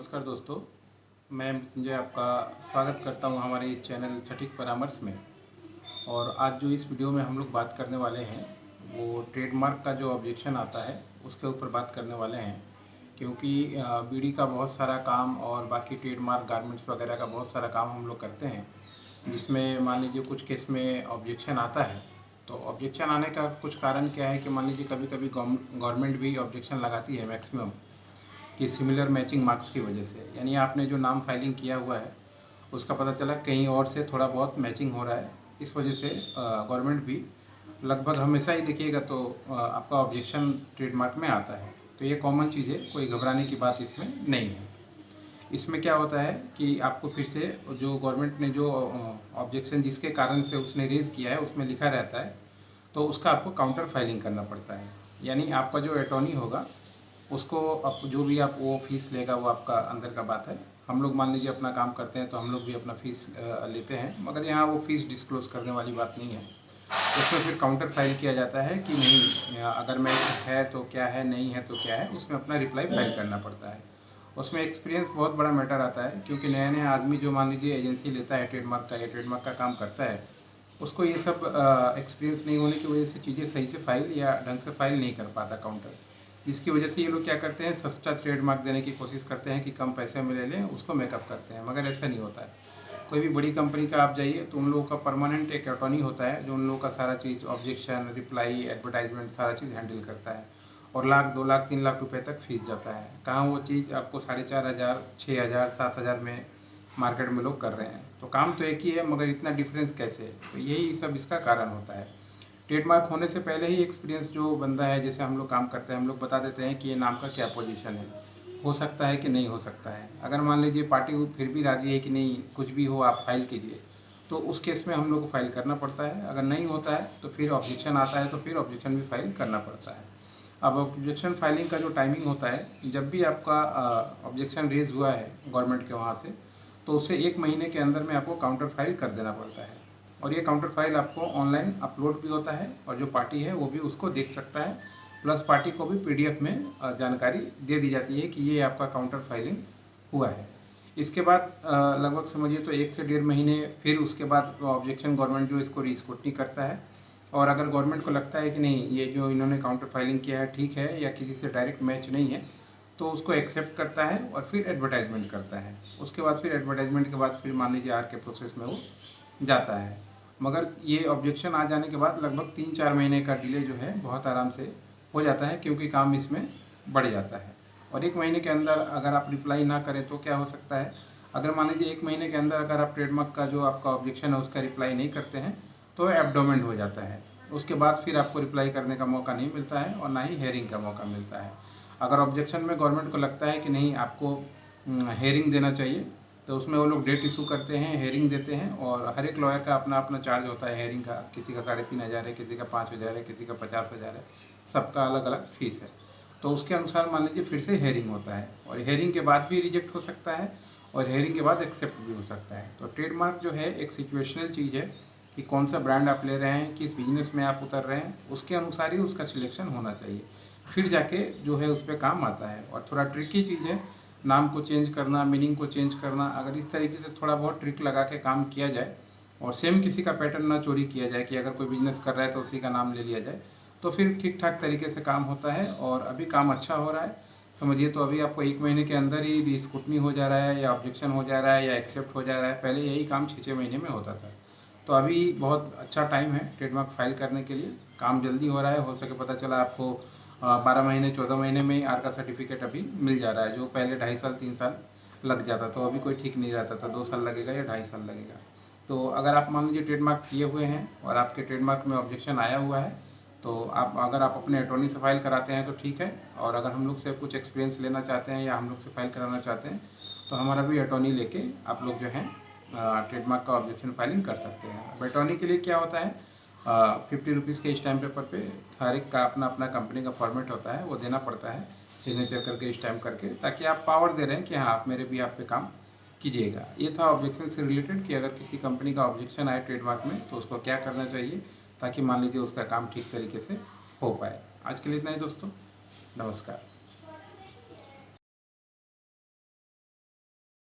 नमस्कार दोस्तों, मैं मृत्युंजय आपका स्वागत करता हूं हमारे इस चैनल सटीक परामर्श में। और आज जो इस वीडियो में हम लोग बात करने वाले हैं वो ट्रेडमार्क का जो ऑब्जेक्शन आता है उसके ऊपर बात करने वाले हैं। क्योंकि बीडी का बहुत सारा काम और बाकी ट्रेडमार्क गारमेंट्स वगैरह का बहुत सारा काम हम लोग करते हैं, जिसमें मान लीजिए कुछ केस में ऑब्जेक्शन आता है। तो ऑब्जेक्शन आने का कुछ कारण क्या है कि मान लीजिए कभी कभी गवर्नमेंट भी ऑब्जेक्शन लगाती है मैक्सिमम, कि सिमिलर मैचिंग मार्क्स की वजह से, यानी आपने जो नाम फाइलिंग किया हुआ है उसका पता चला कहीं और से थोड़ा बहुत मैचिंग हो रहा है। इस वजह से गवर्नमेंट भी लगभग हमेशा ही देखिएगा तो आपका ऑब्जेक्शन ट्रेडमार्क में आता है। तो ये कॉमन चीज़ है, कोई घबराने की बात इसमें नहीं है। इसमें क्या होता है कि आपको फिर से जो गवर्नमेंट ने जो ऑब्जेक्शन जिसके कारण से उसने रेज़ किया है उसमें लिखा रहता है, तो उसका आपको काउंटर फाइलिंग करना पड़ता है। यानी आपका जो अटॉर्नी होगा उसको आप जो भी आप वो फ़ीस लेगा वो आपका अंदर का बात है। हम लोग मान लीजिए अपना काम करते हैं तो हम लोग भी अपना फ़ीस लेते हैं, मगर यहाँ वो फ़ीस डिस्क्लोज़ करने वाली बात नहीं है। उसमें फिर काउंटर फाइल किया जाता है कि नहीं, अगर मैच है तो क्या है, नहीं है तो क्या है, उसमें अपना रिप्लाई फाइल करना पड़ता है। उसमें एक्सपीरियंस बहुत बड़ा मैटर आता है, क्योंकि नया नया आदमी जो मान लीजिए एजेंसी लेता है ट्रेडमार्क का या ट्रेडमार्क का काम करता है, उसको ये सब एक्सपीरियंस नहीं होने की वजह से चीज़ें सही से फाइल या ढंग से फाइल नहीं कर पाता काउंटर। जिसकी वजह से ये लोग क्या करते हैं, सस्ता ट्रेडमार्क देने की कोशिश करते हैं कि कम पैसे में ले लें, उसको मेकअप करते हैं, मगर ऐसा नहीं होता है। कोई भी बड़ी कंपनी का आप जाइए तो उन लोगों का परमानेंट एक अटॉर्नी होता है जो उन लोगों का सारा चीज़ ऑब्जेक्शन, रिप्लाई, एडवर्टाइजमेंट सारा चीज़ हैंडल करता है। और लाख, 2 लाख, 3 लाख रुपए तक फीस जाता है। कहाँ वो चीज़ आपको 4,500, 6,000, 7,000 में मार्केट में लोग कर रहे हैं। तो काम तो एक ही है, मगर इतना डिफरेंस कैसे? तो यही सब इसका कारण होता है। ट्रेडमार्क होने से पहले ही एक्सपीरियंस जो बंदा है, जैसे हम लोग काम करते हैं, हम लोग बता देते हैं कि ये नाम का क्या पोजीशन है, हो सकता है कि नहीं हो सकता है। अगर मान लीजिए पार्टी फिर भी राजी है कि नहीं कुछ भी हो आप फाइल कीजिए, तो उस केस में हम लोग को फाइल करना पड़ता है। अगर नहीं होता है तो फिर ऑब्जेक्शन आता है, तो फिर ऑब्जेक्शन भी फाइल करना पड़ता है। अब ऑब्जेक्शन फाइलिंग का जो टाइमिंग होता है, जब भी आपका ऑब्जेक्शन रेज हुआ है गवर्नमेंट के वहाँ से, तो उससे 1 महीने के अंदर में आपको काउंटर फाइल कर देना पड़ता है। और ये काउंटर फाइल आपको ऑनलाइन अपलोड भी होता है और जो पार्टी है वो भी उसको देख सकता है। प्लस पार्टी को भी पीडीएफ में जानकारी दे दी जाती है कि ये आपका काउंटर फाइलिंग हुआ है। इसके बाद लगभग समझिए तो 1 से 1.5 महीने फिर उसके बाद ऑब्जेक्शन गवर्नमेंट जो इसको रीस्क्रूटनी करता है। और अगर गवर्नमेंट को लगता है कि नहीं ये जो इन्होंने काउंटर फाइलिंग किया है ठीक है या किसी से डायरेक्ट मैच नहीं है, तो उसको एक्सेप्ट करता है और फिर एडवर्टाइजमेंट करता है। उसके बाद फिर एडवर्टाइजमेंट के बाद फिर मान लीजिए आर के प्रोसेस में वो जाता है। मगर ये ऑब्जेक्शन आ जाने के बाद लगभग 3-4 महीने का डिले जो है बहुत आराम से हो जाता है, क्योंकि काम इसमें बढ़ जाता है। और 1 महीने के अंदर अगर आप रिप्लाई ना करें तो क्या हो सकता है, अगर मान लीजिए 1 महीने के अंदर अगर आप ट्रेडमार्क का जो आपका ऑब्जेक्शन है उसका रिप्लाई नहीं करते हैं, तो एब्डोमेंट हो जाता है। उसके बाद फिर आपको रिप्लाई करने का मौका नहीं मिलता है और ना ही हेयरिंग का मौका मिलता है। अगर ऑब्जेक्शन में गवर्नमेंट को लगता है कि नहीं आपको हेयरिंग देना चाहिए, तो उसमें वो लोग डेट इशू करते हैं, हेयरिंग देते हैं। और हर एक लॉयर का अपना अपना चार्ज होता है हेयरिंग का। किसी का 3,500 है, किसी का 5,000 है, किसी का 50,000 है, सबका अलग अलग फीस है। तो उसके अनुसार मान लीजिए फिर से हेयरिंग होता है, और हेयरिंग के बाद भी रिजेक्ट हो सकता है और हेयरिंग के बाद एक्सेप्ट भी हो सकता है। तो ट्रेडमार्क जो है एक सिचुएशनल चीज़ है कि कौन सा ब्रांड आप ले रहे हैं, किस बिजनेस में आप उतर रहे हैं, उसके अनुसार ही उसका सिलेक्शन होना चाहिए। फिर जाके जो है उस पर काम आता है। और थोड़ा ट्रिकी चीज़ है, नाम को चेंज करना, मीनिंग को चेंज करना। अगर इस तरीके से थोड़ा बहुत ट्रिक लगा के काम किया जाए और सेम किसी का पैटर्न ना चोरी किया जाए कि अगर कोई बिजनेस कर रहा है तो उसी का नाम ले लिया जाए, तो फिर ठीक ठाक तरीके से काम होता है। और अभी काम अच्छा हो रहा है समझिए। तो अभी आपको 1 महीने के अंदर ही स्क्रूटनी हो जा रहा है या ऑब्जेक्शन हो जा रहा है या एक्सेप्ट हो जा रहा है। पहले यही काम 6-6 महीने में होता था। तो अभी बहुत अच्छा टाइम है ट्रेडमार्क फाइल करने के लिए, काम जल्दी हो रहा है। हो सके पता चला आपको 12 महीने 14 महीने में आर का सर्टिफिकेट अभी मिल जा रहा है, जो पहले 2.5 साल 3 साल लग जाता। तो अभी कोई ठीक नहीं रहता था 2 साल लगेगा या 2.5 साल लगेगा। तो अगर आप मान लीजिए ट्रेडमार्क किए हुए हैं और आपके ट्रेडमार्क में ऑब्जेक्शन आया हुआ है, तो अगर आप अपने अटॉर्नी से फाइल कराते हैं तो ठीक है। और अगर हम लोग से कुछ एक्सपीरियंस लेना चाहते हैं या हम लोग से फाइल कराना चाहते हैं, तो हमारा भी अटॉर्नी लेके आप लोग जो है ट्रेडमार्क का ऑब्जेक्शन फाइलिंग कर सकते हैं। अब अटॉर्नी के लिए क्या होता है, 50 रुपीज़ के स्टैम्प पेपर पे हर एक का अपना अपना कंपनी का फॉर्मेट होता है, वो देना पड़ता है सिग्नेचर करके, स्टैम्प करके, ताकि आप पावर दे रहे हैं कि हाँ आप मेरे भी आप पे काम कीजिएगा। ये था ऑब्जेक्शन से रिलेटेड कि अगर किसी कंपनी का ऑब्जेक्शन आए ट्रेडमार्क में तो उसको क्या करना चाहिए, ताकि मान लीजिए उसका काम ठीक तरीके से हो पाए। आज के लिए इतना ही दोस्तों, नमस्कार।